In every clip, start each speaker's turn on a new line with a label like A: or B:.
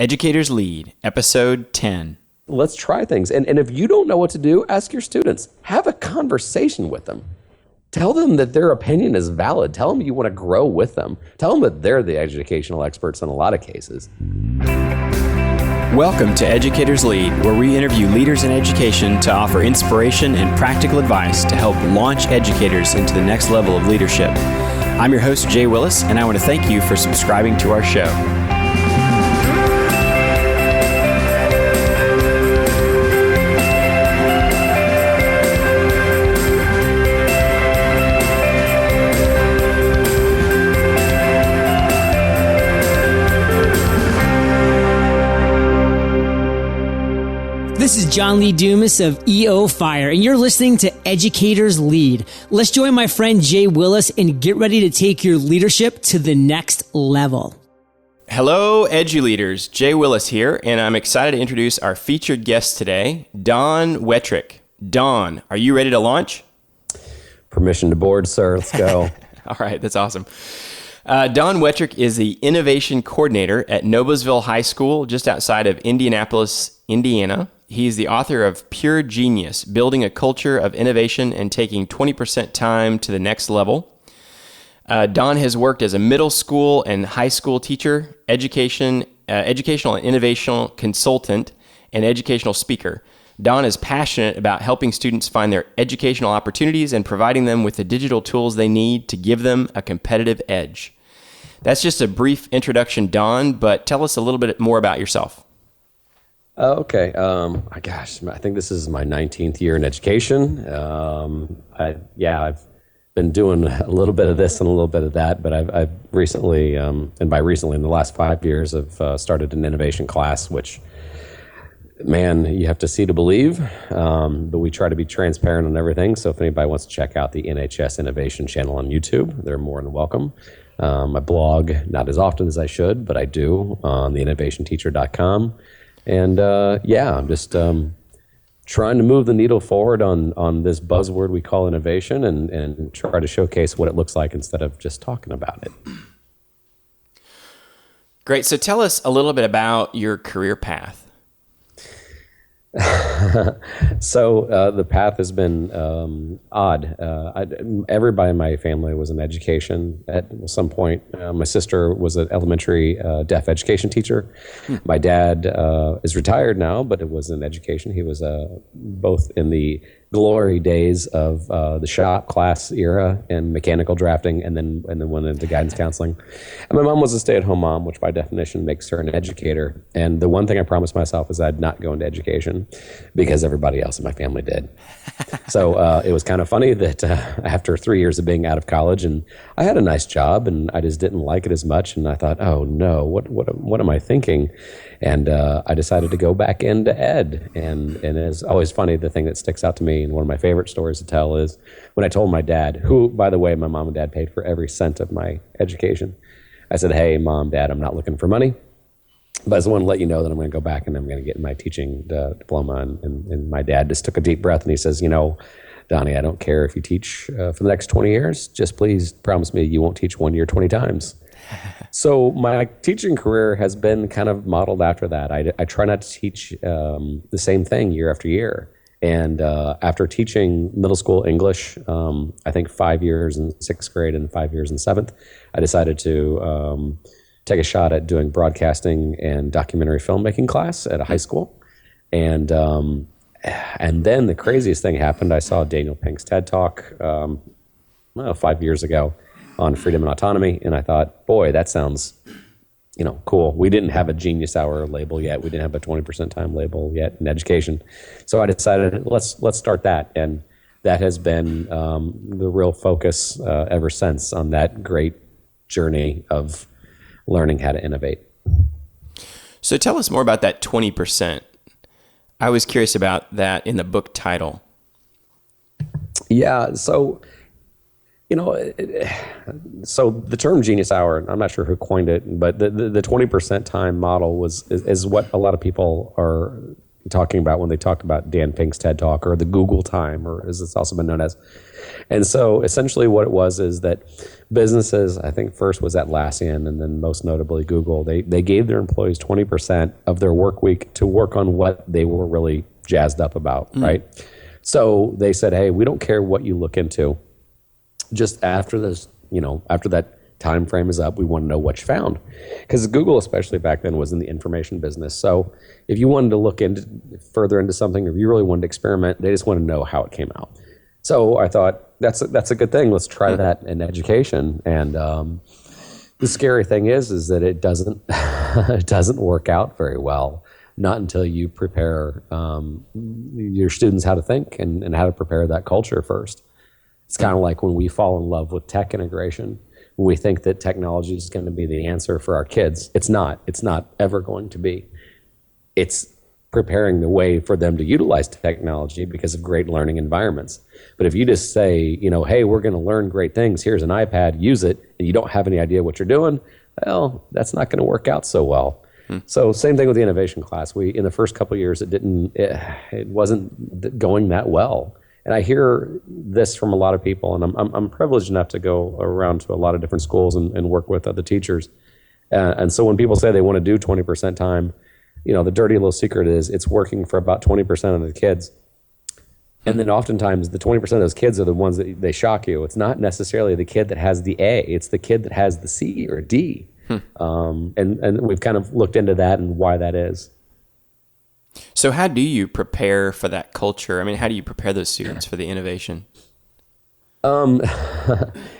A: Educators Lead, Episode 10.
B: Let's try things. And if you don't know what to do, ask your students. Have a conversation with them. Tell them that their opinion is valid. Tell them you want to grow with them. Tell them that they're the educational experts in a lot of cases.
A: Welcome to Educators Lead, where we interview leaders in education to offer inspiration and practical advice to help launch educators into the next level of leadership. I'm your host, Jay Willis, and I want to thank you for subscribing to our show.
C: This is John Lee Dumas of EO Fire, and you're listening to Educators Lead. Let's join my friend Jay Willis and get ready to take your leadership to the next level.
A: Hello, edu-leaders. Jay Willis here, and I'm excited to introduce our featured guest today, Don Wettrick. Don, are you ready to launch?
B: Permission to board, sir. Let's go.
A: All right, that's awesome. Don Wettrick is the innovation coordinator at Noblesville High School, just outside of Indianapolis, Indiana. He's the author of Pure Genius, Building a Culture of Innovation and Taking 20% Time to the Next Level. Don has worked as a middle school and high school teacher, educational and innovational consultant, and educational speaker. Don is passionate about helping students find their educational opportunities and providing them with the digital tools they need to give them a competitive edge. That's just a brief introduction, Don, but tell us a little bit more about yourself.
B: Okay. I think this is my 19th year in education. I've been doing a little bit of this and a little bit of that, but I've recently, and by recently, in the last 5 years, I've started an innovation class, which, man, you have to see to believe, but we try to be transparent on everything. So if anybody wants to check out the NHS Innovation channel on YouTube, they're more than welcome. I blog, not as often as I should, but I do, on theinnovationteacher.com. And I'm just trying to move the needle forward on this buzzword we call innovation and try to showcase what it looks like instead of just talking about it.
A: Great. So tell us a little bit about your career path.
B: So the path has been odd. Everybody in my family was in education at some point. My sister was an elementary deaf education teacher. My dad is retired now, but it was in education. He was both in the glory days of the shop class era and mechanical drafting, and then went into guidance counseling. And my mom was a stay-at-home mom, which by definition makes her an educator. And the one thing I promised myself is I'd not go into education because everybody else in my family did. So it was kind of funny that after 3 years of being out of college, and I had a nice job, and I just didn't like it as much. And I thought, oh no, what am I thinking? And I decided to go back into ed. And it's always funny, the thing that sticks out to me, and one of my favorite stories to tell, is when I told my dad, who, by the way, my mom and dad paid for every cent of my education. I said, hey, Mom, Dad, I'm not looking for money, but I just want to let you know that I'm going to go back and I'm going to get my teaching diploma. And my dad just took a deep breath and he says, Donnie, I don't care if you teach for the next 20 years. Just please promise me you won't teach 1 year 20 times. So my teaching career has been kind of modeled after that. I try not to teach the same thing year after year. And after teaching middle school English, I think 5 years in sixth grade and 5 years in seventh, I decided to take a shot at doing broadcasting and documentary filmmaking class at a high school. And then the craziest thing happened. I saw Daniel Pink's TED Talk 5 years ago on freedom and autonomy, and I thought, boy, that sounds cool. We didn't have a Genius Hour label yet. We didn't have a 20% time label yet in education. So I decided, let's start that. And that has been the real focus ever since on that great journey of learning how to innovate.
A: So tell us more about that 20%. I was curious about that in the book title.
B: Yeah, so so the term Genius Hour, I'm not sure who coined it, but the 20% time model is what a lot of people are talking about when they talked about Dan Pink's TED Talk, or the Google time, or as it's also been known as. And so essentially what it was is that businesses, I think first was Atlassian, and then most notably Google, they gave their employees 20% of their work week to work on what they were really jazzed up about, right? So they said, hey, we don't care what you look into. Just after this, after that time frame is up, we want to know what you found. Because Google, especially back then, was in the information business. So if you wanted to look further into something, if you really wanted to experiment, they just want to know how it came out. So I thought, that's a good thing. Let's try that in education. And the scary thing is that it doesn't it doesn't work out very well. Not until you prepare your students how to think and how to prepare that culture first. It's kind of like when we fall in love with tech integration, when we think that technology is going to be the answer for our kids. It's not. It's not ever going to be. It's preparing the way for them to utilize technology because of great learning environments. But if you just say, hey, we're going to learn great things, here's an iPad, use it, and you don't have any idea what you're doing, well, that's not going to work out so well. So same thing with the innovation class. In the first couple of years, it wasn't going that well. And I hear this from a lot of people, and I'm privileged enough to go around to a lot of different schools and work with other teachers. And so when people say they want to do 20% time, the dirty little secret is it's working for about 20% of the kids. And then oftentimes the 20% of those kids are the ones that they shock you. It's not necessarily the kid that has the A, it's the kid that has the C or D. And we've kind of looked into that and why that is.
A: So how do you prepare for that culture? I mean, how do you prepare those students for the innovation?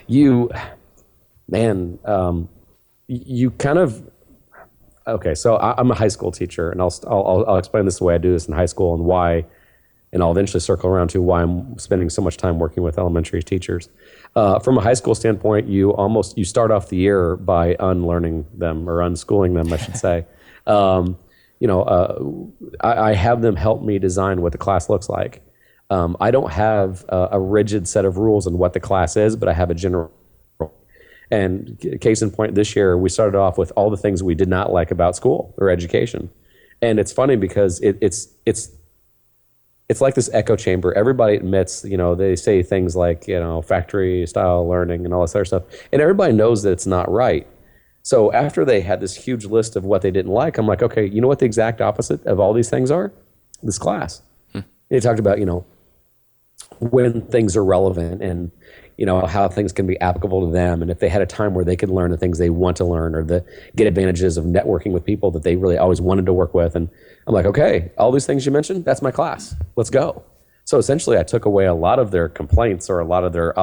B: You kind of, okay, so I'm a high school teacher, and I'll explain this the way I do this in high school and why, and I'll eventually circle around to why I'm spending so much time working with elementary teachers. From a high school standpoint, you start off the year by unlearning them, or unschooling them, I should say. I have them help me design what the class looks like. I don't have a rigid set of rules on what the class is, but I have a general. And case in point, this year we started off with all the things we did not like about school or education. And it's funny because it's like this echo chamber. Everybody admits, they say things like, factory style learning and all this other stuff. And everybody knows that it's not right. So after they had this huge list of what they didn't like, I'm like, okay, you know what the exact opposite of all these things are? This class. They talked about, when things are relevant and, how things can be applicable to them. And if they had a time where they could learn the things they want to learn, or get advantages of networking with people that they really always wanted to work with. And I'm like, okay, all these things you mentioned, that's my class. Let's go. So essentially I took away a lot of their complaints or a lot of their,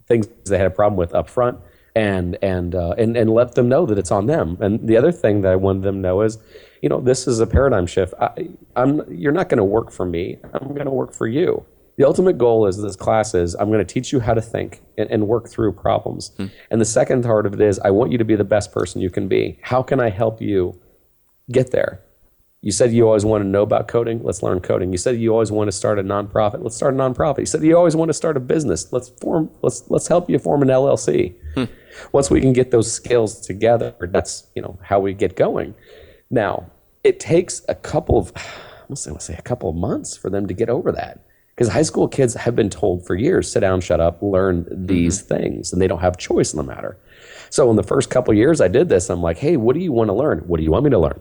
B: things they had a problem with up front. And let them know that it's on them. And the other thing that I wanted them to know is, this is a paradigm shift. You're not going to work for me. I'm going to work for you. The ultimate goal is this class is I'm going to teach you how to think and work through problems. And the second part of it is I want you to be the best person you can be. How can I help you get there? You said you always want to know about coding. Let's learn coding. You said you always want to start a nonprofit. Let's start a nonprofit. You said you always want to start a business. Let's help you form an LLC. Once we can get those skills together, that's how we get going. Now, it takes a couple of months for them to get over that. Because high school kids have been told for years, sit down, shut up, learn these things, and they don't have choice in the matter. So in the first couple of years I did this, I'm like, hey, what do you want to learn? What do you want me to learn?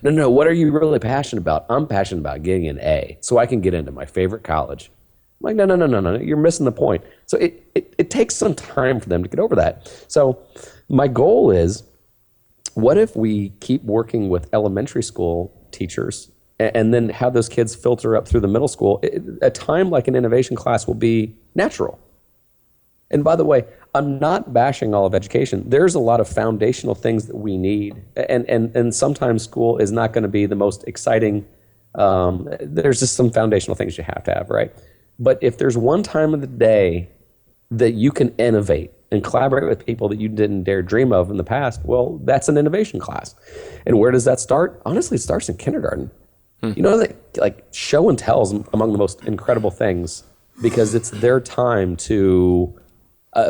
B: No, what are you really passionate about? I'm passionate about getting an A so I can get into my favorite college. I'm like, no, you're missing the point. So it takes some time for them to get over that. So my goal is, what if we keep working with elementary school teachers and then have those kids filter up through the middle school? A time like an innovation class will be natural. And by the way, I'm not bashing all of education. There's a lot of foundational things that we need. And sometimes school is not going to be the most exciting. There's just some foundational things you have to have, right? But if there's one time of the day that you can innovate and collaborate with people that you didn't dare dream of in the past, well, that's an innovation class. And where does that start? Honestly, it starts in kindergarten. Like show and tell is among the most incredible things, because it's their time to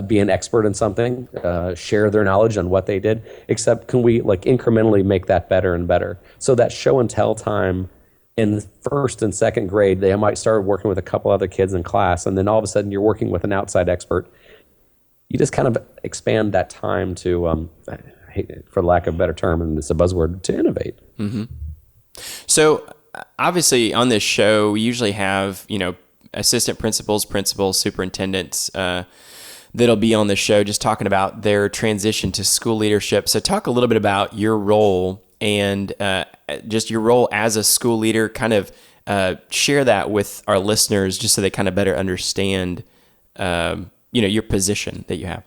B: be an expert in something, share their knowledge on what they did, except can we like incrementally make that better and better? So that show and tell time in the first and second grade, they might start working with a couple other kids in class, and then all of a sudden you're working with an outside expert. You just kind of expand that time to, for lack of a better term, and it's a buzzword, to innovate.
A: Mm-hmm. So obviously on this show, we usually have, assistant principals, superintendents, that'll be on the show just talking about their transition to school leadership. So talk a little bit about your role and just your role as a school leader, kind of share that with our listeners just so they kind of better understand, your position that you have.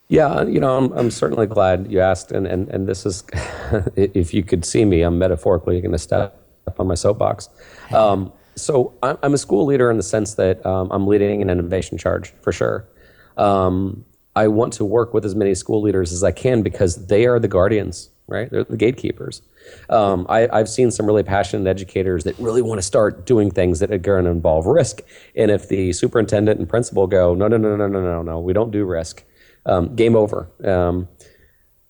B: Yeah, I'm certainly glad you asked, and this is, if you could see me, I'm metaphorically going to step up on my soapbox. So I'm a school leader in the sense that I'm leading an innovation charge, for sure. I want to work with as many school leaders as I can because they are the guardians, right? They're the gatekeepers. I've seen some really passionate educators that really want to start doing things that are going to involve risk. And if the superintendent and principal go, no, we don't do risk, game over.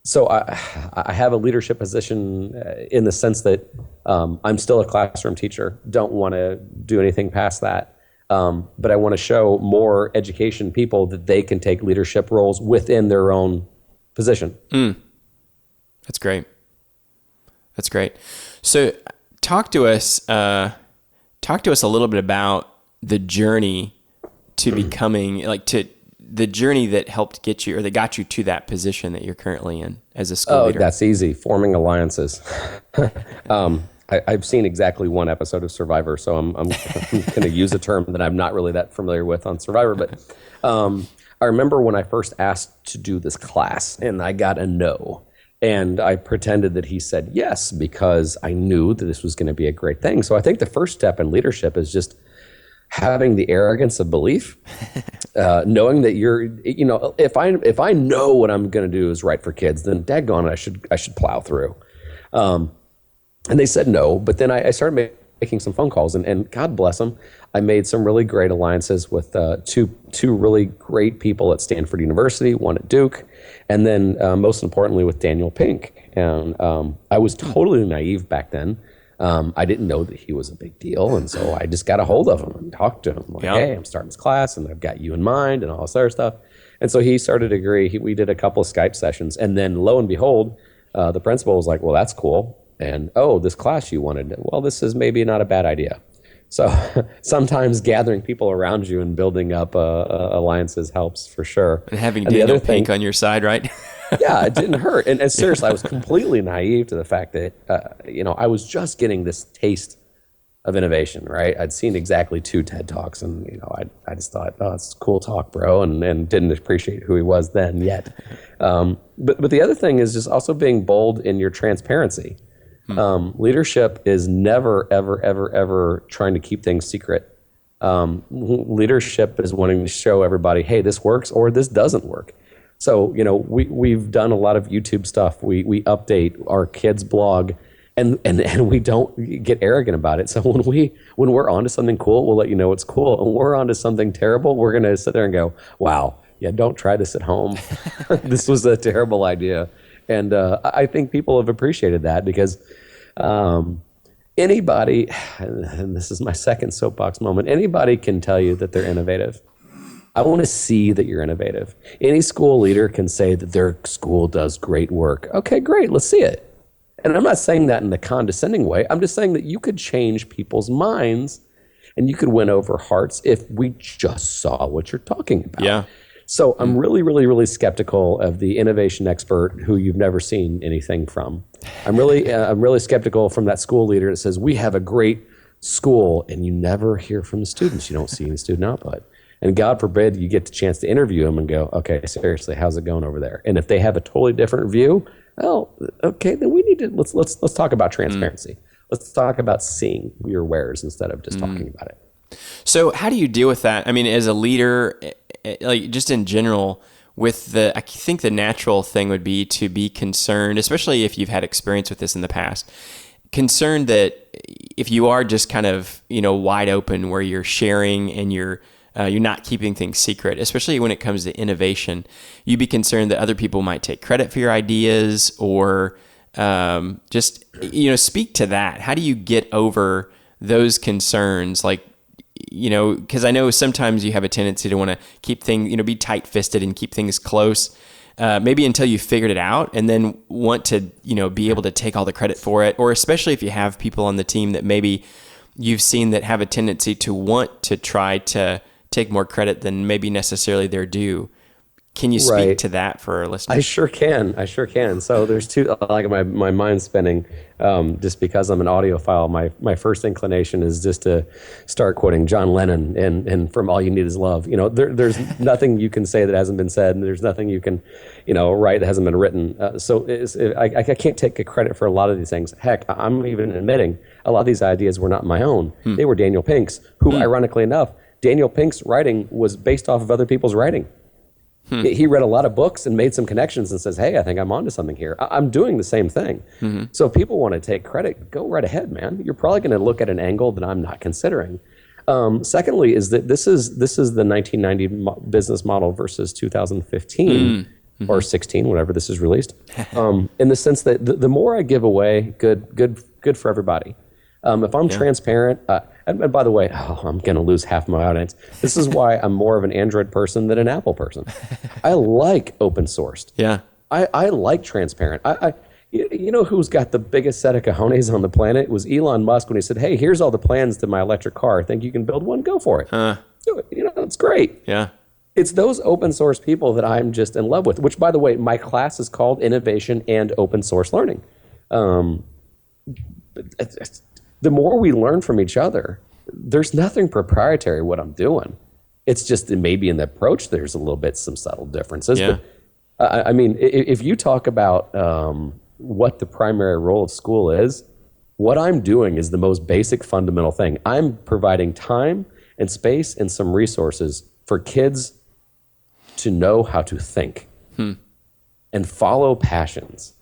B: So I have a leadership position in the sense that I'm still a classroom teacher, don't want to do anything past that. But I want to show more education people that they can take leadership roles within their own position.
A: That's great. That's great. So talk to us a little bit about the journey to becoming, the journey that helped get you, or that got you to that position that you're currently in as a school leader.
B: That's easy. Forming alliances. I've seen exactly one episode of Survivor, so I'm going to use a term that I'm not really that familiar with on Survivor. But I remember when I first asked to do this class, and I got a no. And I pretended that he said yes, because I knew that this was going to be a great thing. So I think the first step in leadership is just having the arrogance of belief, knowing that if I know what I'm going to do is right for kids, then daggone it, I should plow through. And they said no, but then I started making some phone calls, and God bless them, I made some really great alliances with two really great people at Stanford University, one at Duke, and then most importantly with Daniel Pink. And I was totally naive back then. I didn't know that he was a big deal, and so I just got a hold of him and talked to him. Hey, I'm starting this class, and I've got you in mind, and all this other stuff. And so he started to agree. We did a couple of Skype sessions, and then lo and behold, the principal was like, well, that's cool. And, this class you wanted, well, this is maybe not a bad idea. So sometimes gathering people around you and building up alliances helps, for sure.
A: And having Daniel Pink on your side, right?
B: Yeah, it didn't hurt. And seriously, I was completely naive to the fact that, I was just getting this taste of innovation, right? I'd seen exactly 2 TED Talks, and, I just thought, oh, it's cool talk, bro, and didn't appreciate who he was then yet. But the other thing is just also being bold in your transparency. Leadership is never, ever, ever, ever trying to keep things secret. Leadership is wanting to show everybody, hey, this works or this doesn't work. So, we've done a lot of YouTube stuff. We update our kids' blog, and we don't get arrogant about it. So when we're onto something cool, we'll let you know it's cool. And when we're onto something terrible, we're going to sit there and go, wow, yeah, don't try this at home. This was a terrible idea. And I think people have appreciated that because anybody, and this is my second soapbox moment, anybody can tell you that they're innovative. I want to see that you're innovative. Any school leader can say that their school does great work. Okay, great, let's see it. And I'm not saying that in a condescending way. I'm just saying that you could change people's minds and you could win over hearts if we just saw what you're talking about.
A: Yeah.
B: So I'm really, really, really skeptical of the innovation expert who you've never seen anything from. I'm really skeptical from that school leader that says, we have a great school, and you never hear from the students. You don't see any student output. And God forbid you get the chance to interview them and go, okay, seriously, how's it going over there? And if they have a totally different view, well, okay, then we need to, let's talk about transparency. Let's talk about seeing your wares instead of just talking about it.
A: So how do you deal with that? I mean, as a leader, like just in general, I think the natural thing would be to be concerned, especially if you've had experience with this in the past, concerned that if you are just kind of, wide open where you're sharing and you're You're not keeping things secret, especially when it comes to innovation. You'd be concerned that other people might take credit for your ideas, or just, speak to that. How do you get over those concerns? Like, because I know sometimes you have a tendency to want to keep things, be tight-fisted and keep things close, maybe until you figured it out, and then want to, be able to take all the credit for it. Or especially if you have people on the team that maybe you've seen that have a tendency to want to try to take more credit than maybe necessarily they're due. Can you speak to that for our listeners?
B: I sure can. So there's two, like my mind's spinning, just because I'm an audiophile. My first inclination is just to start quoting John Lennon and From All You Need Is Love. There's nothing you can say that hasn't been said, and there's nothing you can, write that hasn't been written. I can't take credit for a lot of these things. Heck, I'm even admitting a lot of these ideas were not my own. They were Daniel Pink's, who, ironically enough, Daniel Pink's writing was based off of other people's writing. He read a lot of books and made some connections and says, hey, I think I'm onto something here. I'm doing the same thing. So if people want to take credit, go right ahead, man. You're probably going to look at an angle that I'm not considering. Secondly, is that this is the 1990 business model versus 2015 or 16, whenever this is released. In the sense that the more I give away, good for everybody. If I'm transparent, and by the way, I'm going to lose half my audience. This is why I'm more of an Android person than an Apple person. I like open sourced.
A: Yeah.
B: I like transparent. You know who's got the biggest set of cojones on the planet? It was Elon Musk when he said, hey, here's all the plans to my electric car. Think you can build one? Go for it. Do it. It's great.
A: Yeah.
B: It's those open source people that I'm just in love with, which, by the way, my class is called Innovation and Open Source Learning. The more we learn from each other, there's nothing proprietary what I'm doing. It's just that maybe in the approach there's a little bit some subtle differences.
A: Yeah.
B: But if you talk about what the primary role of school is, what I'm doing is the most basic fundamental thing. I'm providing time and space and some resources for kids to know how to think and follow passions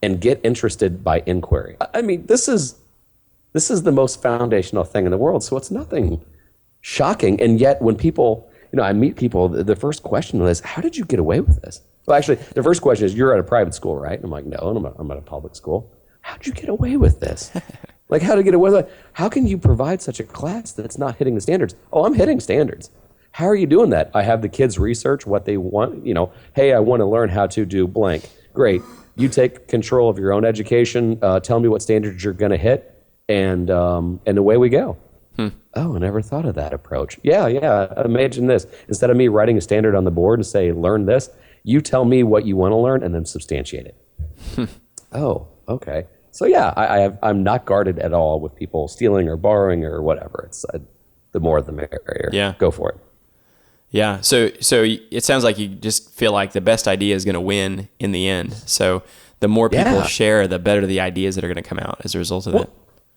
B: and get interested by inquiry. This is the most foundational thing in the world, so it's nothing shocking. And yet when people, I meet people, the first question is, how did you get away with this? Well, actually, the first question is, you're at a private school, right? And I'm like, no, I'm at a public school. How'd you get away with this? Like, how to get away with it? How can you provide such a class that's not hitting the standards? Oh, I'm hitting standards. How are you doing that? I have the kids research what they want. Hey, I want to learn how to do blank. Great. You take control of your own education. Tell me what standards you're going to hit. And away we go. Oh, I never thought of that approach. Yeah. Imagine this. Instead of me writing a standard on the board and say, learn this, you tell me what you want to learn and then substantiate it. Oh, okay. So yeah, I'm not guarded at all with people stealing or borrowing or whatever. It's the more the merrier.
A: Yeah.
B: Go for it.
A: Yeah. So it sounds like you just feel like the best idea is going to win in the end. So the more people share, the better the ideas that are going to come out as a result of it.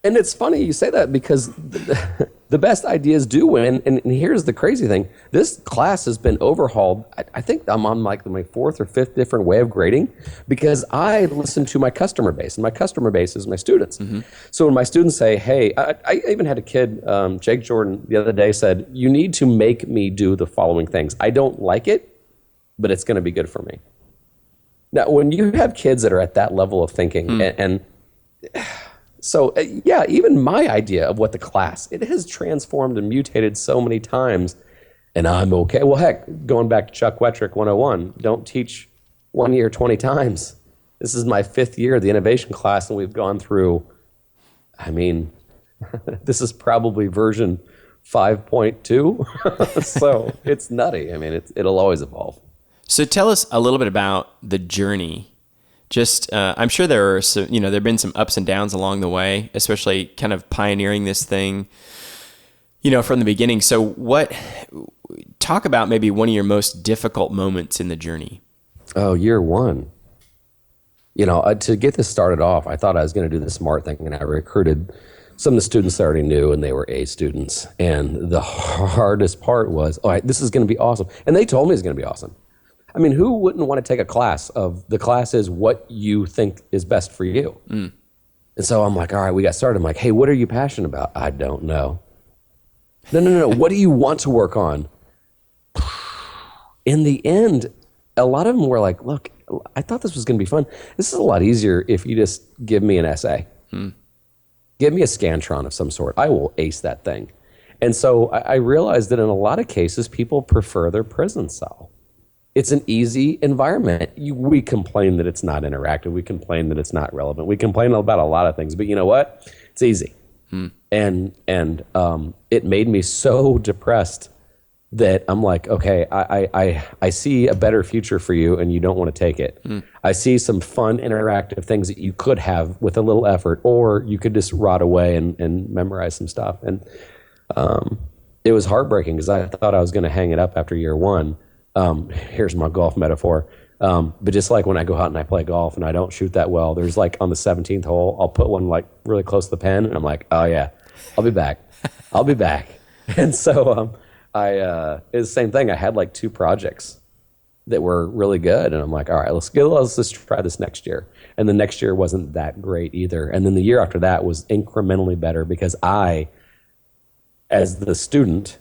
B: And it's funny you say that because the best ideas do win. And here's the crazy thing. This class has been overhauled. I think I'm on like my fourth or fifth different way of grading because I listen to my customer base. And my customer base is my students. So when my students say, hey, I even had a kid, Jake Jordan, the other day said, you need to make me do the following things. I don't like it, but it's going to be good for me. Now, when you have kids that are at that level of thinking So, even my idea of what the class, it has transformed and mutated so many times, and I'm okay. Well, heck, going back to Chuck Wettrick 101, don't teach 1 year 20 times. This is my 5th year of the innovation class, and we've gone through, this is probably version 5.2, so it's nutty. It'll always evolve.
A: So tell us a little bit about the journey. Just, I'm sure there are some, there have been some ups and downs along the way, especially kind of pioneering this thing, from the beginning. So talk about maybe one of your most difficult moments in the journey.
B: Oh, year one. To get this started off, I thought I was going to do the smart thing, and I recruited some of the students I already knew, and they were A students. And the hardest part was, all right, this is going to be awesome. And they told me it's going to be awesome. Who wouldn't want to take a class of the class is what you think is best for you? And so I'm like, all right, we got started. I'm like, hey, what are you passionate about? I don't know. No. What do you want to work on? In the end, a lot of them were like, look, I thought this was going to be fun. This is a lot easier if you just give me an essay. Give me a Scantron of some sort. I will ace that thing. And so I realized that in a lot of cases, people prefer their prison cell. It's an easy environment. We complain that it's not interactive. We complain that it's not relevant. We complain about a lot of things, but you know what? It's easy. And it made me so depressed that I'm like, okay, I see a better future for you and you don't want to take it. I see some fun, interactive things that you could have with a little effort, or you could just rot away and memorize some stuff. And it was heartbreaking because I thought I was going to hang it up after year one. Here's my golf metaphor. But just like when I go out and I play golf and I don't shoot that well, there's like on the 17th hole, I'll put one like really close to the pin and I'm like, oh yeah, I'll be back. I'll be back. And so it was the same thing. I had like 2 projects that were really good. And I'm like, all right, let's just try this next year. And the next year wasn't that great either. And then the year after that was incrementally better because I, as the student,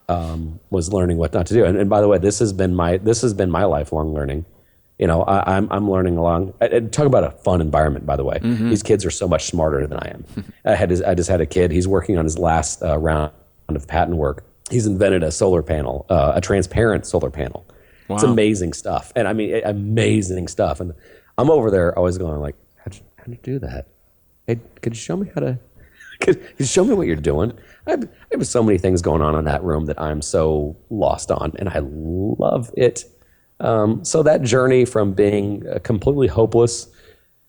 B: was learning what not to do. And by the way, this has been my lifelong learning. You know, I'm learning along. Talk about a fun environment, by the way. These kids are so much smarter than I am. I just had a kid. He's working on his last round of patent work. He's invented a solar panel, a transparent solar panel. Wow. It's amazing stuff. And I mean, amazing stuff. And I'm over there always going like, how'd you do that? Hey, could you show me how to, could you show me what you're doing? I have so many things going on in that room that I'm so lost on, and I love it. So that journey from being completely hopeless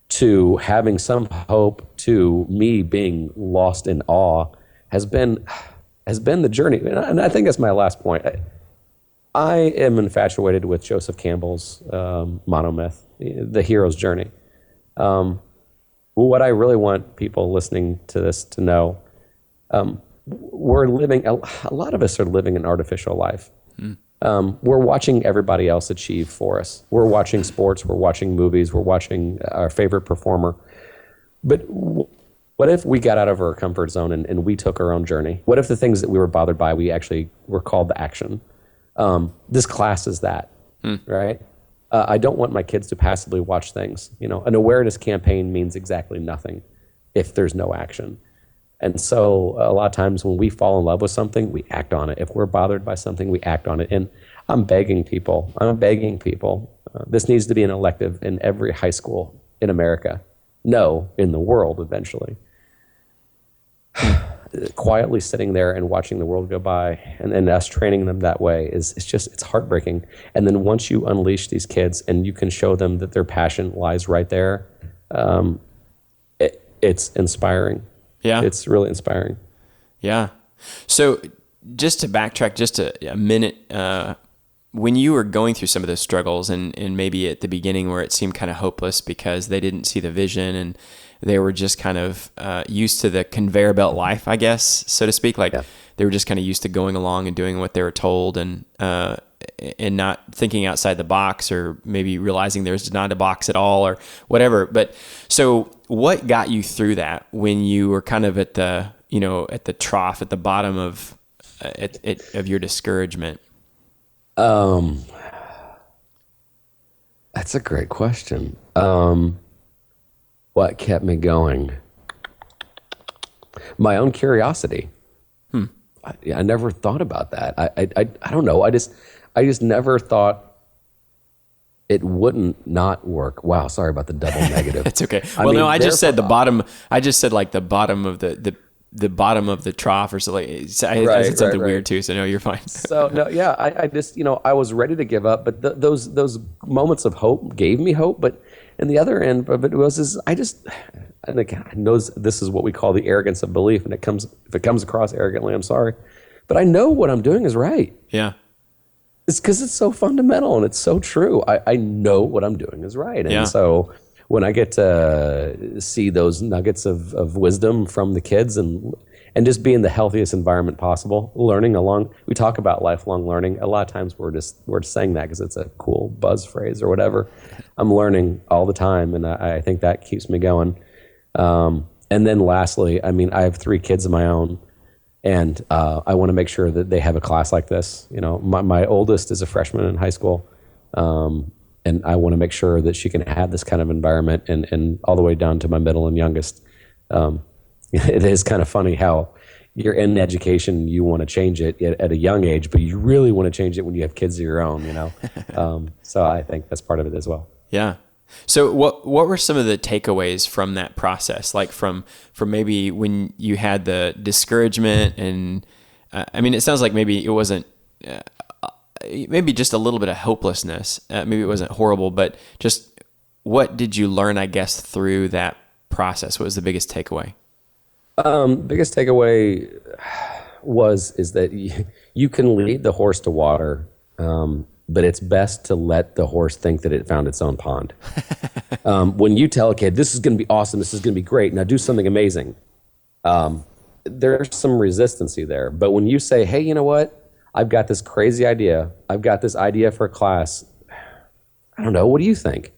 B: to having some hope to me being lost in awe has been the journey. And I think that's my last point. I am infatuated with Joseph Campbell's monomyth, The Hero's Journey. What I really want people listening to this to know, we're living, a lot of us are living an artificial life. We're watching everybody else achieve for us. We're watching sports, we're watching movies, we're watching our favorite performer. But what if we got out of our comfort zone and we took our own journey? What if the things that we were bothered by, we actually were called to action? This class is that, right? I don't want my kids to passively watch things. You know, an awareness campaign means exactly nothing if there's no action. And so a lot of times when we fall in love with something, we act on it. If we're bothered by something, we act on it. And I'm begging people, this needs to be an elective in every high school in America. No, in the world eventually. Quietly sitting there and watching the world go by and us training them that way it's heartbreaking. And then once you unleash these kids and you can show them that their passion lies right there, it's inspiring. Yeah. It's really inspiring.
A: Yeah. So just to backtrack just a minute, when you were going through some of those struggles and maybe at the beginning where it seemed kind of hopeless because they didn't see the vision and they were just kind of used to the conveyor belt life, I guess, so to speak. Like they were just kind of used to going along and doing what they were told and not thinking outside the box or maybe realizing there's not a box at all or whatever. But so what got you through that when you were kind of at the trough, at the bottom of your discouragement?
B: That's a great question. What kept me going? My own curiosity. I never thought about that. I don't know. I just never thought it wouldn't not work. Wow, sorry about the double negative.
A: It's okay. I just said the bottom. I just said like the bottom of the bottom of the trough or something. I said something weird too. So no, you're fine.
B: So no, yeah. I just I was ready to give up, but those moments of hope gave me hope. But in the other end of it and again, I know this is what we call the arrogance of belief, and if it comes across arrogantly, I'm sorry, but I know what I'm doing is right.
A: Yeah.
B: It's because it's so fundamental and it's so true. I know what I'm doing is right. And so when I get to see those nuggets of wisdom from the kids and just be in the healthiest environment possible, learning along, we talk about lifelong learning. A lot of times we're just saying that because it's a cool buzz phrase or whatever. I'm learning all the time, and I think that keeps me going. And then lastly, I have 3 kids of my own. And I want to make sure that they have a class like this. You know, my oldest is a freshman in high school, and I want to make sure that she can have this kind of environment, and all the way down to my middle and youngest. It is kind of funny how you're in education, you want to change it at a young age, but you really want to change it when you have kids of your own, you know? So I think that's part of it as well.
A: Yeah. So what were some of the takeaways from that process? Like from maybe when you had the discouragement and, I mean, it sounds like maybe it wasn't, maybe just a little bit of hopelessness. Maybe it wasn't horrible, but just what did you learn, I guess, through that process? What was the biggest takeaway?
B: Biggest takeaway is that you can lead the horse to water, but it's best to let the horse think that it found its own pond. When you tell a kid, this is going to be awesome, this is going to be great, now do something amazing, there's some resistancy there. But when you say, hey, you know what? I've got this crazy idea. I've got this idea for a class. I don't know. What do you think?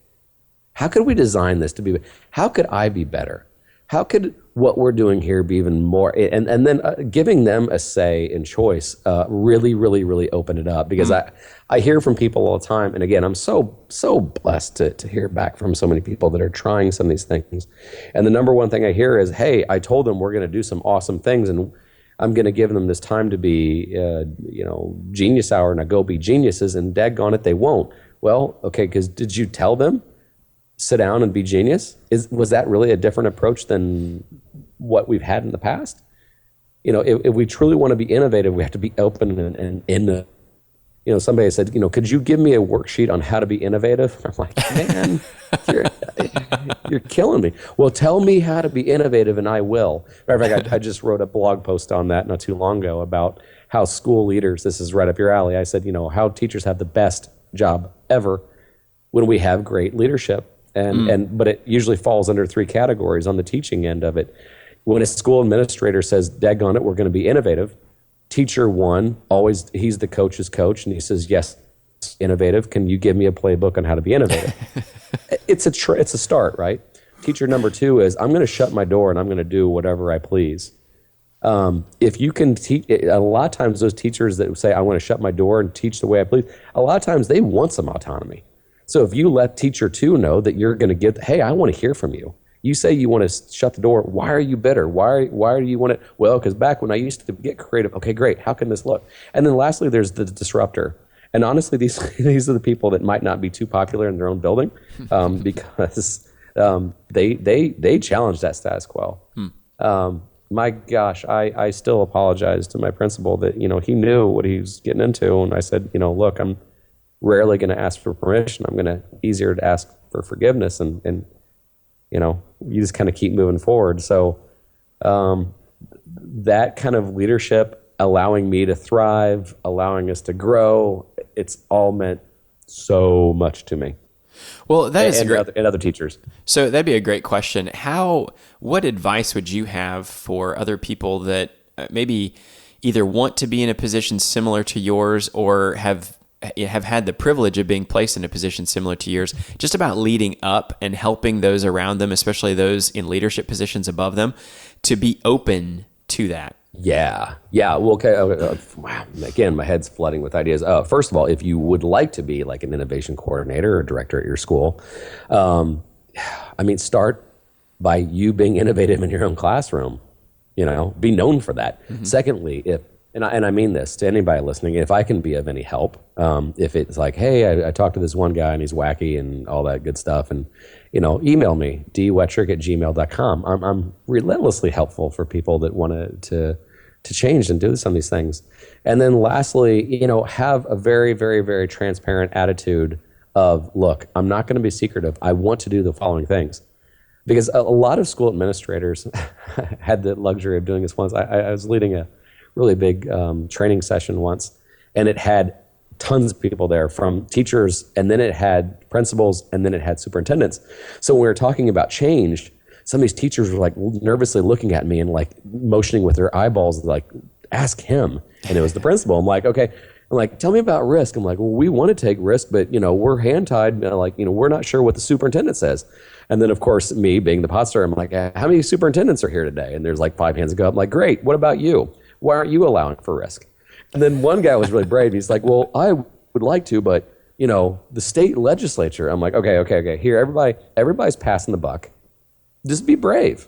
B: How could we design this to be? How could I be better? How could what we're doing here be even more? And then giving them a say and choice really, really, really open it up. Because I hear from people all the time. And again, I'm so blessed to hear back from so many people that are trying some of these things. And the number one thing I hear is, hey, I told them we're going to do some awesome things. And I'm going to give them this time to be, genius hour, and I go be geniuses, and daggone it, they won't. Well, okay, because did you tell them, sit down and be genius? Was that really a different approach than what we've had in the past? You know, if we truly want to be innovative, we have to be open and in the, somebody said, could you give me a worksheet on how to be innovative? I'm like, man, you're killing me. Well, tell me how to be innovative and I will. Matter of fact, I just wrote a blog post on that not too long ago about how school leaders, this is right up your alley. I said, how teachers have the best job ever when we have great leadership. But it usually falls under three categories on the teaching end of it. When a school administrator says, daggone it, we're going to be innovative, teacher one, always, he's the coach's coach, and he says, yes, innovative. Can you give me a playbook on how to be innovative? It's a start, right? Teacher number two is, I'm going to shut my door and I'm going to do whatever I please. If you can teach, a lot of times those teachers that say, I want to shut my door and teach the way I please, a lot of times they want some autonomy. So if you let teacher two know that you're going to give, hey, I want to hear from you. You say you want to shut the door. Why are you bitter? Why do you want it? Well, because back when I used to get creative, okay, great. How can this look? And then lastly, there's the disruptor. And honestly, these are the people that might not be too popular in their own building because they challenge that status quo. My gosh, I still apologize to my principal that, he knew what he was getting into. And I said, look, I'm rarely going to ask for permission. I'm going to easier to ask for forgiveness, and you just kind of keep moving forward. So that kind of leadership, allowing me to thrive, allowing us to grow, it's all meant so much to me.
A: Well, that is great.
B: And other teachers.
A: So that'd be a great question. What advice would you have for other people that maybe either want to be in a position similar to yours or have had the privilege of being placed in a position similar to yours, just about leading up and helping those around them, especially those in leadership positions above them, to be open to that?
B: Yeah. Well, okay. Wow. Again, my head's flooding with ideas. First of all, if you would like to be like an innovation coordinator or director at your school, start by you being innovative in your own classroom. Be known for that. Mm-hmm. Secondly, and I mean this to anybody listening, if I can be of any help, if it's like, hey, I talked to this one guy and he's wacky and all that good stuff, and email me, dwettrick@gmail.com. I'm relentlessly helpful for people that want to change and do some of these things. And then lastly, have a very, very, very transparent attitude of, look, I'm not going to be secretive. I want to do the following things. Because a lot of school administrators had the luxury of doing this once. I was leading a really big training session once, and it had tons of people there, from teachers, and then it had principals, and then it had superintendents. So when we were talking about change, some of these teachers were like nervously looking at me and like motioning with their eyeballs, like, ask him. And it was the principal. I'm like, okay. I'm like, tell me about risk. I'm like, well, we want to take risk, but we're hand tied. We're not sure what the superintendent says. And then of course, me being the pot star, I'm like, how many superintendents are here today? And there's like 5 hands ago. I'm like, great. What about you? Why aren't you allowing for risk? And then one guy was really brave. He's like, well, I would like to, but the state legislature. I'm like, okay. Here, everybody's passing the buck. Just be brave.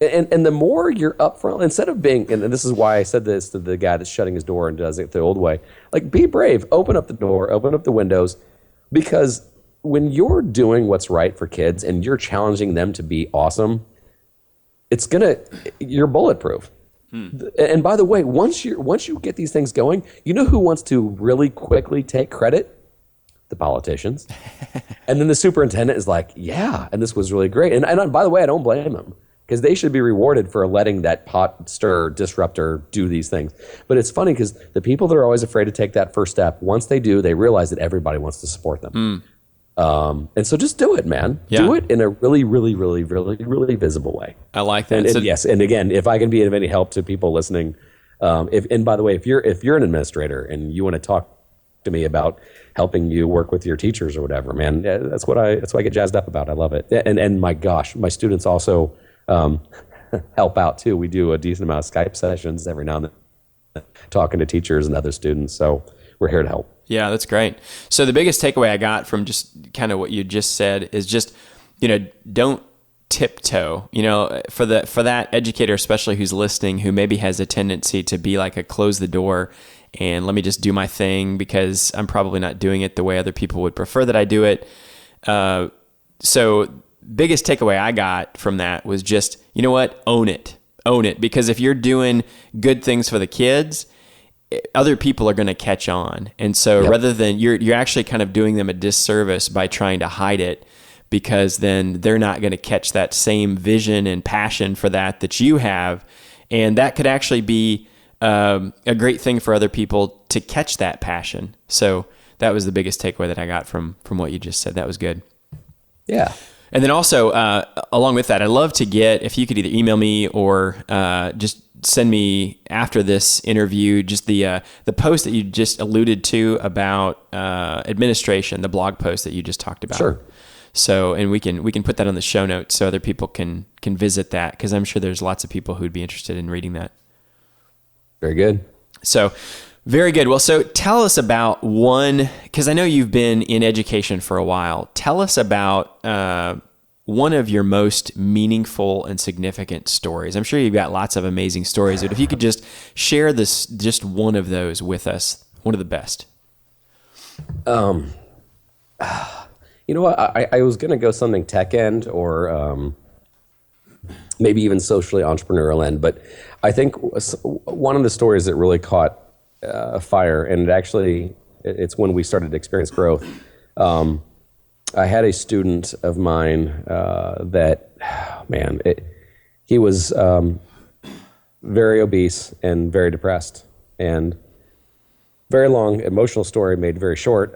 B: And the more you're upfront, instead of being, and this is why I said this to the guy that's shutting his door and does it the old way, like, be brave, open up the door, open up the windows, because when you're doing what's right for kids and you're challenging them to be awesome, you're bulletproof. And by the way, once you get these things going, you know who wants to really quickly take credit? The politicians. And then the superintendent is like, yeah, and this was really great. And by the way, I don't blame them, because they should be rewarded for letting that pot stir disruptor do these things. But it's funny because the people that are always afraid to take that first step, once they do, they realize that everybody wants to support them. And so just do it, man.
A: Yeah.
B: Do it in a really, really, really, really, really visible way.
A: I like that.
B: And yes, and again, if I can be of any help to people listening, and by the way, if you're an administrator and you want to talk to me about helping you work with your teachers or whatever, man, that's what I get jazzed up about. I love it. And my gosh, my students also help out too. We do a decent amount of Skype sessions every now and then, talking to teachers and other students. So we're here to help. Yeah,
A: that's great. So the biggest takeaway I got from just kind of what you just said is just, don't tiptoe, for that educator, especially who's listening, who maybe has a tendency to be like a close the door and let me just do my thing because I'm probably not doing it the way other people would prefer that I do it. So biggest takeaway I got from that was just, you know what? Own it. Because if you're doing good things for the kids, other people are going to catch on. And so rather than you're actually kind of doing them a disservice by trying to hide it, because then they're not going to catch that same vision and passion for that you have. And that could actually be a great thing for other people to catch that passion. So that was the biggest takeaway that I got from what you just said. That was good.
B: Yeah.
A: And then also, along with that, I'd love to get, if you could either email me or just send me after this interview, just the post that you just alluded to about administration, the blog post that you just talked about.
B: Sure.
A: So, and we can put that on the show notes so other people can visit that, because I'm sure there's lots of people who'd be interested in reading that.
B: Very good.
A: So, very good. Well, so tell us about one, because I know you've been in education for a while. Tell us about one of your most meaningful and significant stories. I'm sure you've got lots of amazing stories, but if you could just share just one of those with us, one of the best.
B: You know what? I was going to go something tech end or maybe even socially entrepreneurial end, but I think one of the stories that really caught fire, and it's when we started to experience growth. I had a student of mine he was very obese and very depressed, and very long emotional story made very short.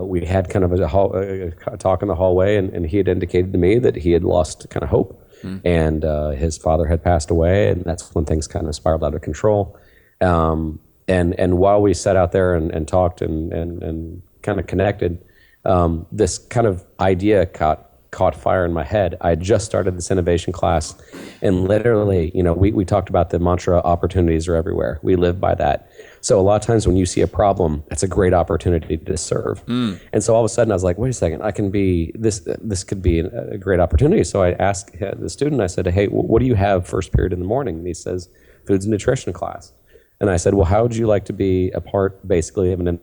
B: We had kind of a talk in the hallway, and he had indicated to me that he had lost kind of hope, and his father had passed away, and that's when things kind of spiraled out of control. And while we sat out there and talked and kind of connected, this kind of idea caught fire in my head. I had just started this innovation class, and literally, we talked about the mantra, opportunities are everywhere. We live by that. So a lot of times when you see a problem, that's a great opportunity to serve. And so all of a sudden I was like, wait a second, this could be a great opportunity. So I asked the student, I said, hey, what do you have first period in the morning? And he says, foods and nutrition class. And I said, well, how would you like to be a part basically of an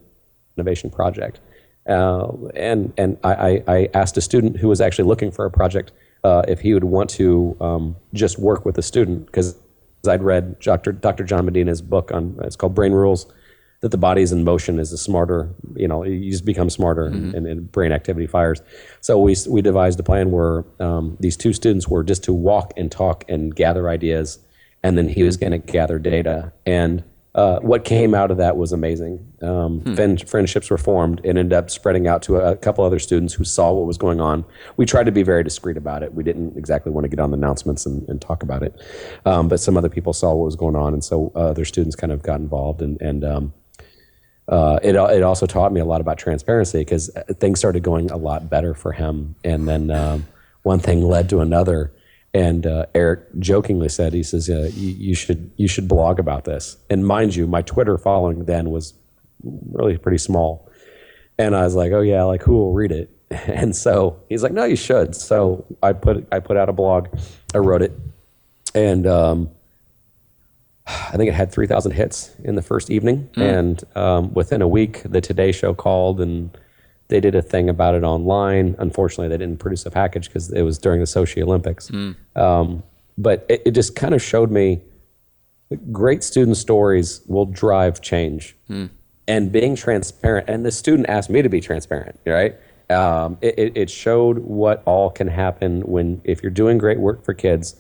B: innovation project? And I asked a student who was actually looking for a project if he would want to just work with a student, because I'd read Dr. John Medina's book it's called Brain Rules, that the body's in motion is you just become smarter and brain activity fires. So we devised a plan where these two students were just to walk and talk and gather ideas, and then he was going to gather data. And what came out of that was amazing. Friendships were formed and ended up spreading out to a couple other students who saw what was going on. We tried to be very discreet about it. We didn't exactly want to get on the announcements and talk about it. But some other people saw what was going on, and so other students kind of got involved. And it also taught me a lot about transparency, because things started going a lot better for him. And then one thing led to another. And Eric jokingly said, he says, you should blog about this. And mind you, my Twitter following then was really pretty small. And I was like, oh yeah, like who will read it? And so he's like, no, you should. So I put out a blog, I wrote it, and I think it had 3,000 hits in the first evening. And within a week, the Today Show called and they did a thing about it online. Unfortunately, they didn't produce a package because it was during the Sochi Olympics. But it just kind of showed me great student stories will drive change. And being transparent, and the student asked me to be transparent, right? It showed what all can happen if you're doing great work for kids,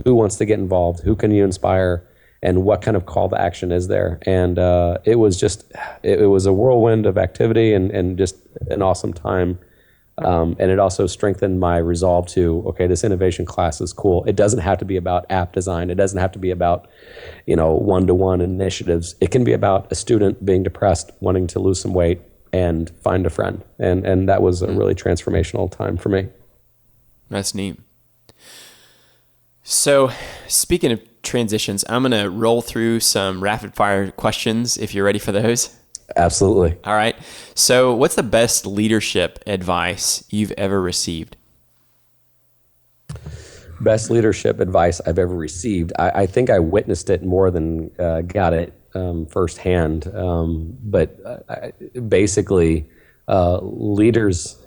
B: who wants to get involved, who can you inspire, and what kind of call to action is there. And it was a whirlwind of activity and just an awesome time. And it also strengthened my resolve to, okay, this innovation class is cool. It doesn't have to be about app design. It doesn't have to be about, one-to-one initiatives. It can be about a student being depressed, wanting to lose some weight and find a friend. And that was a really transformational time for me.
A: That's neat. So speaking of transitions, I'm going to roll through some rapid fire questions if you're ready for those.
B: Absolutely.
A: All right. So what's the best leadership advice you've ever received?
B: Best leadership advice I've ever received. I think I witnessed it more than got it firsthand. But basically, leaders,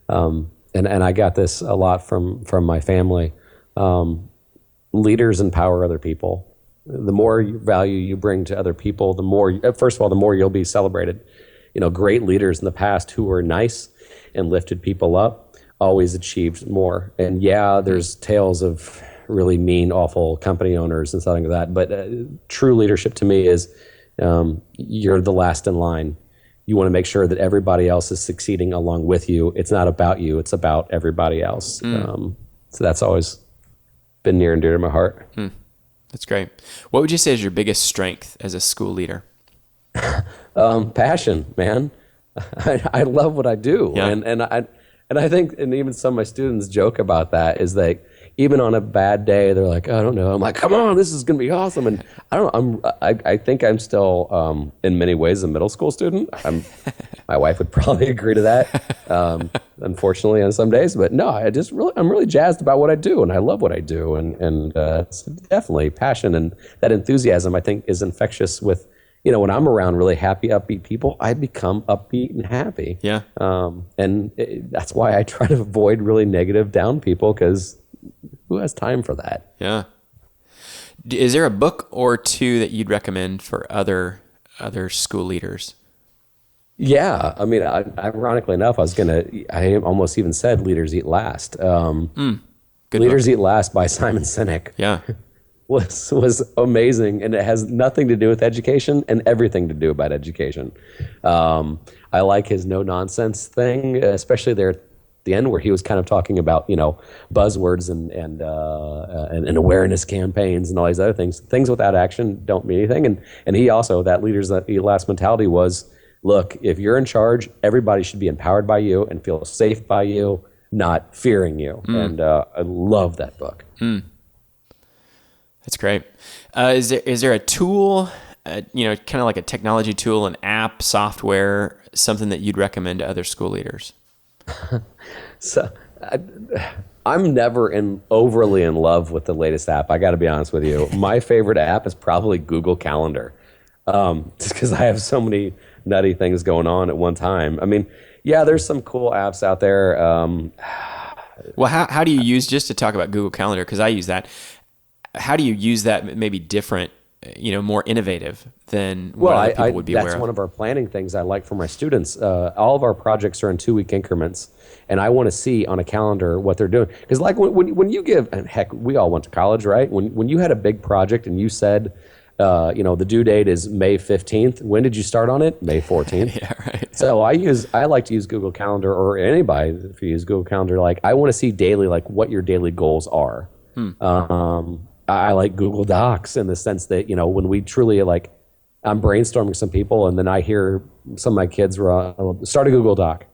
B: and I got this a lot from my family, leaders empower other people. The more value you bring to other people, the more, first of all, the more you'll be celebrated. Great leaders in the past who were nice and lifted people up always achieved more. And yeah, there's tales of really mean, awful company owners and something like that. But true leadership to me is you're the last in line. You want to make sure that everybody else is succeeding along with you. It's not about you. It's about everybody else. So that's always been near and dear to my heart.
A: That's great. What would you say is your biggest strength as a school leader?
B: Passion, man. I love what I do.
A: Yeah.
B: And I think, and even some of my students joke about that, is that even on a bad day, they're like, I don't know. I'm like, come on, this is going to be awesome. And I think I'm still, in many ways, a middle school student. My wife would probably agree to that, unfortunately, on some days. But no, I'm really jazzed about what I do, and I love what I do. And it's definitely passion, and that enthusiasm, I think, is infectious with, when I'm around really happy, upbeat people, I become upbeat and happy.
A: Yeah.
B: And that's why I try to avoid really negative, down people, because who has time for that?
A: Yeah. Is there a book or two that you'd recommend for other school leaders?
B: Yeah. I mean, ironically enough, I almost even said Leaders Eat Last.
A: Good
B: Leaders
A: book.
B: Eat Last by Simon Sinek.
A: Yeah.
B: was amazing, and it has nothing to do with education and everything to do about education. I like his no nonsense thing, especially there at the end where he was kind of talking about buzzwords and awareness campaigns and all these other things. Things without action don't mean anything. And he also, that Leaders Eat Last mentality was, look, if you're in charge, everybody should be empowered by you and feel safe by you, not fearing you. And I love that book.
A: That's great. Is there a tool, kind of like a technology tool, an app, software, something that you'd recommend to other school leaders?
B: So I'm never overly in love with the latest app. I got to be honest with you. My favorite app is probably Google Calendar, just because I have so many nutty things going on at one time. I mean, yeah, there's some cool apps out there.
A: Well, how do you use, just to talk about Google Calendar, because I use that, how do you use that maybe different, more innovative than what other people would be aware of?
B: That's one of our planning things I like for my students. All of our projects are in 2-week increments, and I want to see on a calendar what they're doing. Because like when you give, and heck, we all went to college, right? When you had a big project and you said, the due date is May 15th. When did you start on it? May 14th.
A: Yeah, right.
B: So I like to use Google Calendar, or anybody, if you use Google Calendar, like I want to see daily, like what your daily goals are. I like Google Docs in the sense that, when we truly I'm brainstorming some people and then I hear some of my kids start a Google Doc.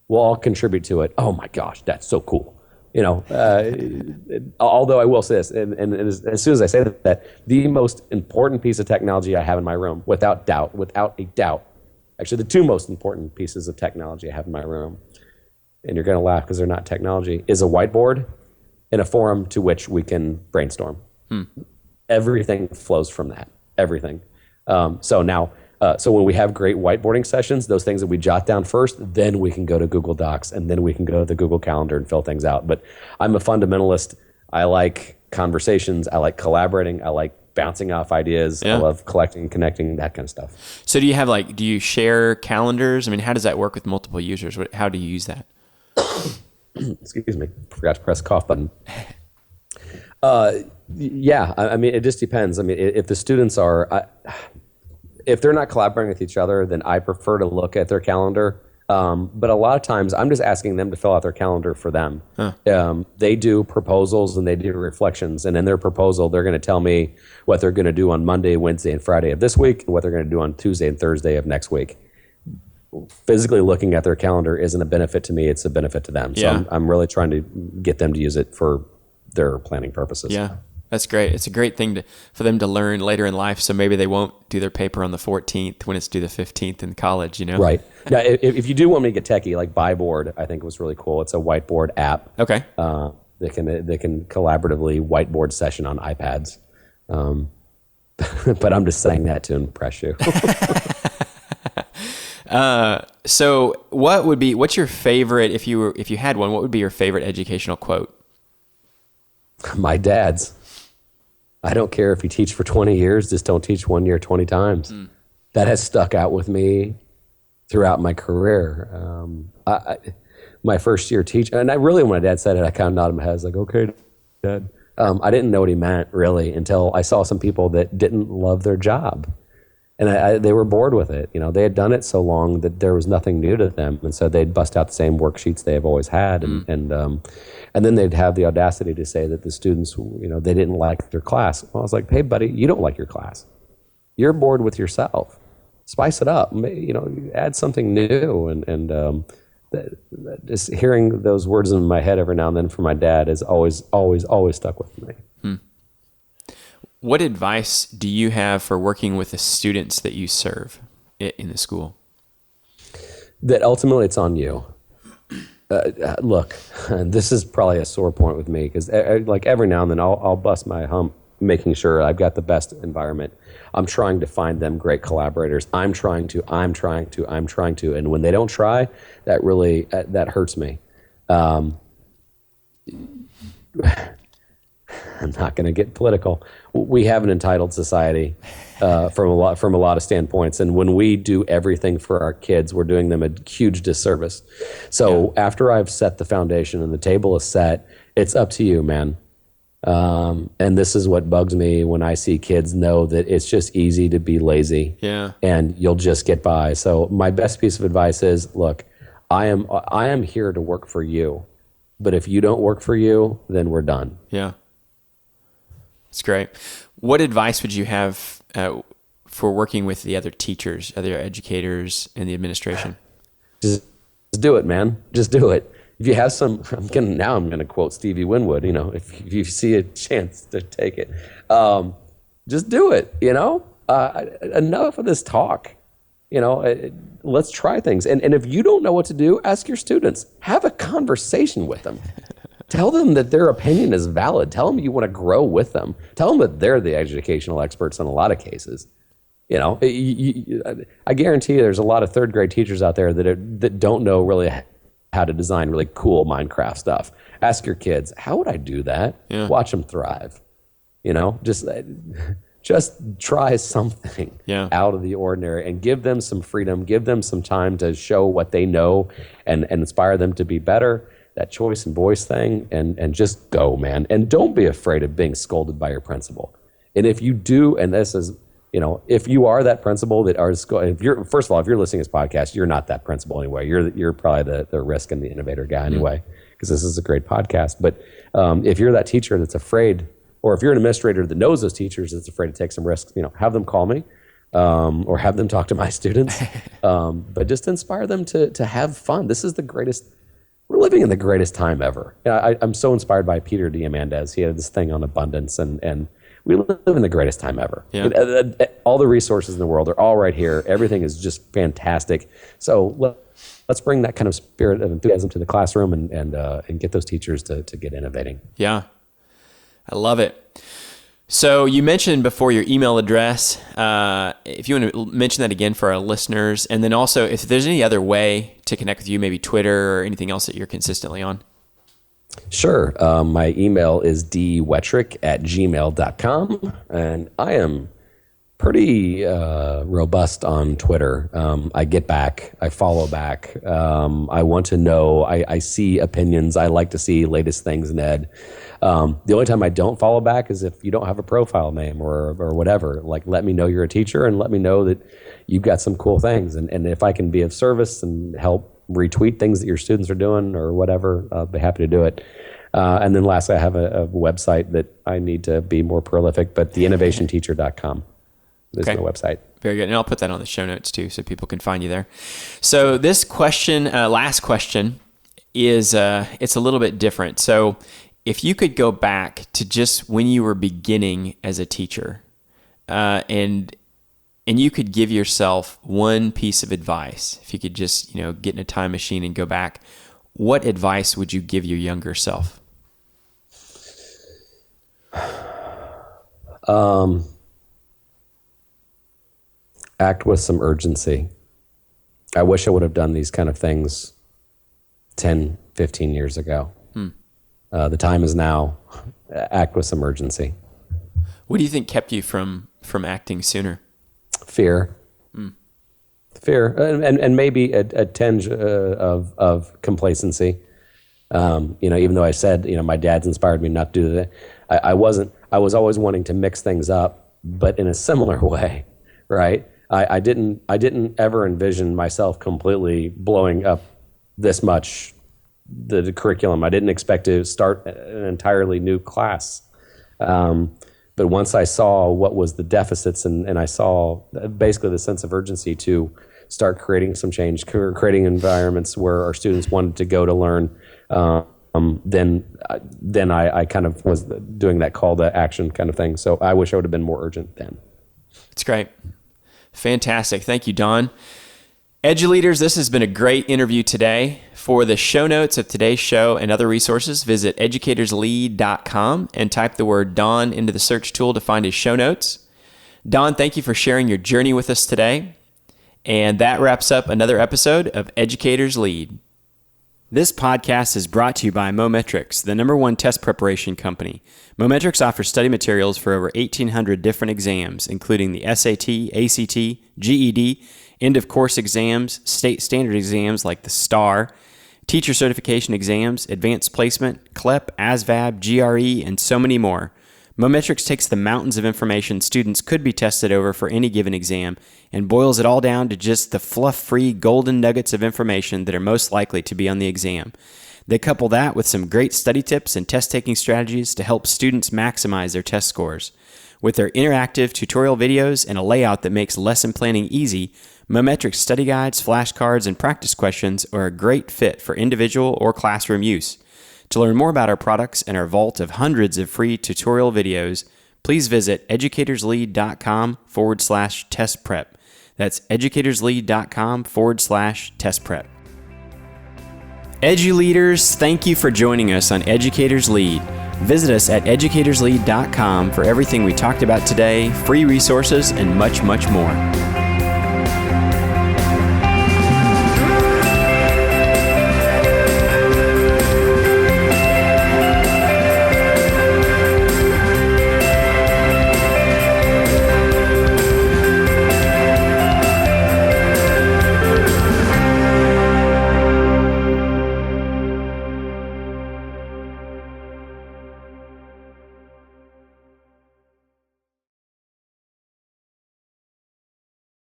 B: We'll all contribute to it. Oh my gosh, that's so cool. Although I will say this, and as soon as I say that, the most important piece of technology I have in my room, without a doubt, actually the two most important pieces of technology I have in my room, and you're going to laugh because they're not technology, is a whiteboard and a forum to which we can brainstorm. Everything flows from that. Everything. So when we have great whiteboarding sessions, those things that we jot down first, then we can go to Google Docs, and then we can go to the Google Calendar and fill things out. But I'm a fundamentalist. I like conversations. I like collaborating. I like bouncing off ideas. I love collecting, connecting, that kind of stuff.
A: So do you share calendars? I mean, how does that work with multiple users? How do you use that?
B: Excuse me. Forgot to press the cough button. Yeah, I mean, it just depends. I mean, if the students are... if they're not collaborating with each other, then I prefer to look at their calendar. But a lot of times, I'm just asking them to fill out their calendar for them. They do proposals and they do reflections. And in their proposal, they're going to tell me what they're going to do on Monday, Wednesday, and Friday of this week, and what they're going to do on Tuesday and Thursday of next week. Physically looking at their calendar isn't a benefit to me. It's a benefit to them. So I'm really trying to get them to use it for their planning purposes.
A: Yeah. That's great. It's a great thing for them to learn later in life. So maybe they won't do their paper on the 14th when it's due the 15th in college,
B: Right. Now, if you do want me to get techie, like Whiteboard, I think was really cool. It's a whiteboard app.
A: Okay.
B: They can collaboratively whiteboard session on iPads. But I'm just saying that to impress you.
A: So what's your favorite, if you had one, what would be your favorite educational quote?
B: My dad's. I don't care if you teach for 20 years, just don't teach 1 year 20 times. That has stuck out with me throughout my career. My first year teaching, and when my dad said it, I kind of nodded my head. I was like, okay, Dad. I didn't know what he meant really until I saw some people that didn't love their job. And they were bored with it. They had done it so long that there was nothing new to them. And so they'd bust out the same worksheets they have always had. And then they'd have the audacity to say that the students, they didn't like their class. Well, I was like, hey, buddy, you don't like your class. You're bored with yourself. Spice it up. Add something new. And just hearing those words in my head every now and then from my dad has always stuck with me.
A: What advice do you have for working with the students that you serve in the school?
B: That ultimately it's on you. Look, this is probably a sore point with me because like every now and then I'll bust my hump making sure I've got the best environment. I'm trying to find them great collaborators. I'm trying to. And when they don't try, that really, that hurts me. I'm not going to get political. We have an entitled society from a lot of standpoints, and when we do everything for our kids, we're doing them a huge disservice. So after I've set the foundation and the table is set, it's up to you, man. And this is what bugs me when I see kids know that it's just easy to be lazy, and you'll just get by. So my best piece of advice is, look, I am here to work for you, but if you don't work for you, then we're done.
A: Yeah. That's great. What advice would you have for working with the other teachers, other educators, and the administration?
B: Just do it, man. Just do it. If you have some, I'm going to quote Stevie Winwood. If you see a chance to take it, just do it. Enough of this talk. Let's try things. And if you don't know what to do, ask your students. Have a conversation with them. Tell them that their opinion is valid. Tell them you want to grow with them. Tell them that they're the educational experts in a lot of cases. I guarantee you there's a lot of third grade teachers out there that don't know really how to design really cool Minecraft stuff. Ask your kids, how would I do that? Yeah. Watch them thrive. Just try something out of the ordinary and give them some freedom, give them some time to show what they know and inspire them to be better. That choice and voice thing, and just go, man. And don't be afraid of being scolded by your principal. And if you do, and this is, if you are that principal that are, if you're listening to this podcast, you're not that principal anyway. You're probably the risk and the innovator guy anyway, because this is a great podcast. But if you're that teacher that's afraid, or if you're an administrator that knows those teachers that's afraid to take some risks, have them call me, or have them talk to my students. But just inspire them to have fun. This is the greatest we're living in the greatest time ever. I'm so inspired by Peter Diamandis. He had this thing on abundance, and we live in the greatest time ever.
A: Yeah.
B: All the resources in the world are all right here. Everything is just fantastic. So let's bring that kind of spirit of enthusiasm to the classroom and get those teachers to get innovating.
A: Yeah, I love it. So you mentioned before your email address. If you want to mention that again for our listeners, and then also if there's any other way to connect with you, maybe Twitter or anything else that you're consistently on.
B: Sure. My email is dwettrick@gmail.com, and I am pretty robust on Twitter. I get back. I follow back. I want to know. I see opinions. I like to see latest things in ed. The only time I don't follow back is if you don't have a profile name or whatever. Like, let me know you're a teacher and let me know that you've got some cool things. And if I can be of service and help retweet things that your students are doing or whatever, I'll be happy to do it. And then lastly, I have a website that I need to be more prolific, but theinnovationteacher.com is my website.
A: Very good. And I'll put that on the show notes too, so people can find you there. So this question, last question, is it's a little bit different. So if you could go back to just when you were beginning as a teacher, and you could give yourself one piece of advice, if you could just, get in a time machine and go back, what advice would you give your younger self?
B: Act with some urgency. I wish I would have done these kind of things 10, 15 years ago. The time is now. Act with some urgency.
A: What do you think kept you from acting sooner?
B: Fear. Fear, and maybe a tinge of complacency. Even though I said, my dad's inspired me not to do that. I was always wanting to mix things up, but in a similar way, right? I didn't ever envision myself completely blowing up this much the curriculum. I didn't expect to start an entirely new class. But once I saw what was the deficits and I saw basically the sense of urgency to start creating some change, creating environments where our students wanted to go to learn, then I kind of was doing that call to action kind of thing. So I wish I would have been more urgent then.
A: That's great. Fantastic. Thank you, Don. Edu-leaders, this has been a great interview today. For the show notes of today's show and other resources, visit educatorslead.com and type the word Don into the search tool to find his show notes. Don, thank you for sharing your journey with us today. And that wraps up another episode of Educators Lead. This podcast is brought to you by Wettrick, the #1 test preparation company. Wettrick offers study materials for over 1,800 different exams, including the SAT, ACT, GED, end-of-course exams, state standard exams like the STAR, teacher certification exams, advanced placement, CLEP, ASVAB, GRE, and so many more. Wettrick takes the mountains of information students could be tested over for any given exam and boils it all down to just the fluff-free golden nuggets of information that are most likely to be on the exam. They couple that with some great study tips and test-taking strategies to help students maximize their test scores. With their interactive tutorial videos and a layout that makes lesson planning easy, Wettrick study guides, flashcards, and practice questions are a great fit for individual or classroom use. To learn more about our products and our vault of hundreds of free tutorial videos, please visit educatorslead.com/test prep. That's educatorslead.com/test prep. Edu-leaders, thank you for joining us on Educators Lead. Visit us at educatorslead.com for everything we talked about today, free resources, and much, much more.